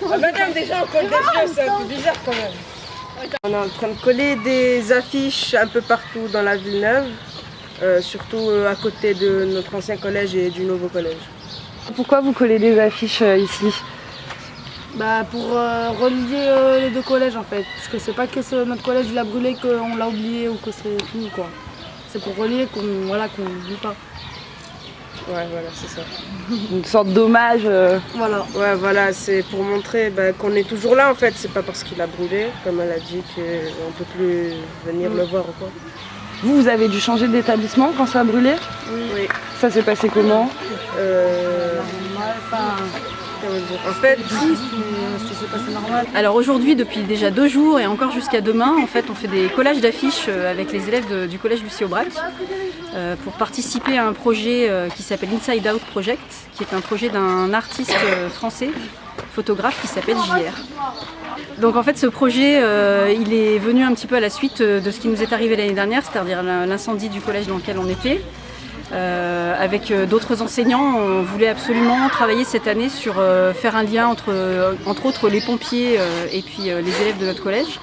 Madame, déjà, on colle des yeux, c'est un peu bizarre quand même. On est en train de coller des affiches un peu partout dans la Villeneuve, surtout à côté de notre ancien collège et du nouveau collège. Pourquoi vous collez des affiches ici? Pour relier les deux collèges en fait, parce que c'est pas que notre collège il a brûlé qu'on l'a oublié ou que c'est fini quoi. C'est pour relier qu'on n'oublie pas. Ouais, voilà, c'est ça. Une sorte d'hommage. Voilà. Ouais, voilà, c'est pour montrer qu'on est toujours là en fait. C'est pas parce qu'il a brûlé, comme elle a dit, qu'on peut plus venir le voir ou quoi. Vous avez dû changer d'établissement quand ça a brûlé? Oui. Ça s'est passé comment? En fait, triste, mais ça s'est passé normal. Alors aujourd'hui, depuis déjà 2 jours et encore jusqu'à demain, en fait, on fait des collages d'affiches avec les élèves du collège Lucie Aubrac pour participer à un projet qui s'appelle Inside Out Project, qui est un projet d'un artiste français, photographe, qui s'appelle JR. Donc en fait, ce projet, il est venu un petit peu à la suite de ce qui nous est arrivé l'année dernière, c'est-à-dire l'incendie du collège dans lequel on était. Avec d'autres enseignants, on voulait absolument travailler cette année sur faire un lien entre autres les pompiers et puis les élèves de notre collège,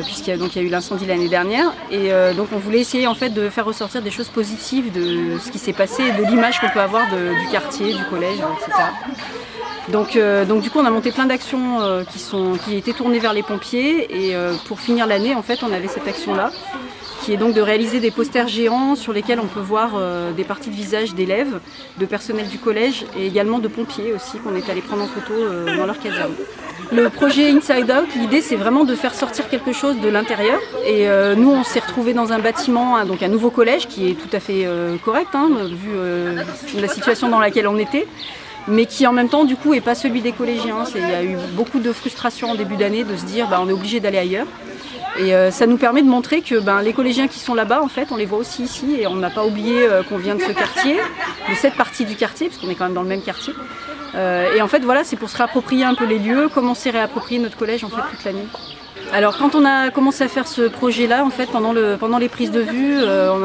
puisqu'il y a eu l'incendie l'année dernière. Et donc on voulait essayer en fait de faire ressortir des choses positives de ce qui s'est passé, de l'image qu'on peut avoir du quartier, du collège, etc. Donc du coup on a monté plein d'actions qui étaient tournées vers les pompiers, et pour finir l'année en fait on avait cette action-là, qui est donc de réaliser des posters géants sur lesquels on peut voir des parties de visage d'élèves, de personnel du collège et également de pompiers aussi qu'on est allé prendre en photo dans leur caserne. Le projet Inside Out, l'idée c'est vraiment de faire sortir quelque chose de l'intérieur, et nous on s'est retrouvés dans un bâtiment, donc un nouveau collège qui est tout à fait correct vu la situation dans laquelle on était, mais qui en même temps du coup est pas celui des collégiens. Il y a eu beaucoup de frustration en début d'année de se dire on est obligé d'aller ailleurs. Et ça nous permet de montrer que les collégiens qui sont là-bas, en fait, on les voit aussi ici, et on n'a pas oublié qu'on vient de ce quartier, de cette partie du quartier, parce qu'on est quand même dans le même quartier. Et en fait, voilà, c'est pour se réapproprier un peu les lieux, comme on s'est réapproprié notre collège en fait toute l'année. Alors quand on a commencé à faire ce projet-là, en fait, pendant les prises de vue,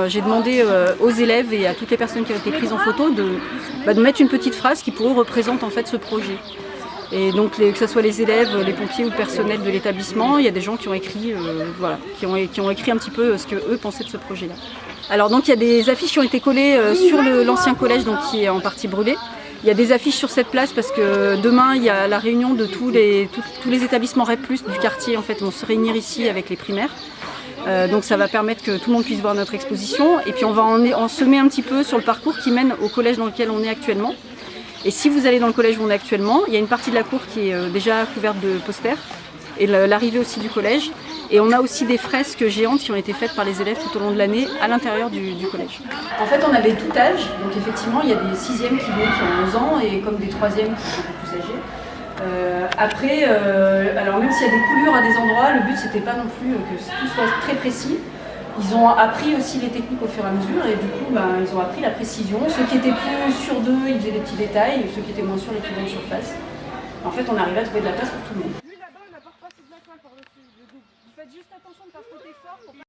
j'ai demandé aux élèves et à toutes les personnes qui ont été prises en photo de mettre une petite phrase qui pour eux représente en fait ce projet. Et donc que ce soit les élèves, les pompiers ou le personnel de l'établissement, il y a des gens qui ont écrit, qui ont écrit un petit peu ce qu'eux pensaient de ce projet-là. Alors donc il y a des affiches qui ont été collées sur l'ancien collège, donc qui est en partie brûlé. Il y a des affiches sur cette place parce que demain il y a la réunion de tous les établissements REP+ du quartier, en fait vont se réunir ici avec les primaires. Donc ça va permettre que tout le monde puisse voir notre exposition, et puis on va en semer un petit peu sur le parcours qui mène au collège dans lequel on est actuellement. Et si vous allez dans le collège où on est actuellement, il y a une partie de la cour qui est déjà couverte de posters, et l'arrivée aussi du collège. Et on a aussi des fresques géantes qui ont été faites par les élèves tout au long de l'année à l'intérieur du collège. En fait, on avait tout âge, donc effectivement, il y a des 6e qui ont 11 ans, et comme des 3e qui sont plus âgés. Après, alors même s'il y a des coulures à des endroits, le but c'était pas non plus que tout soit très précis. Ils ont appris aussi les techniques au fur et à mesure, et du coup ils ont appris la précision. Ceux qui étaient plus sûrs d'eux, ils faisaient des petits détails, et ceux qui étaient moins sûrs, les plus grandes surfaces. En fait, on arrivait à trouver de la place pour tout le monde.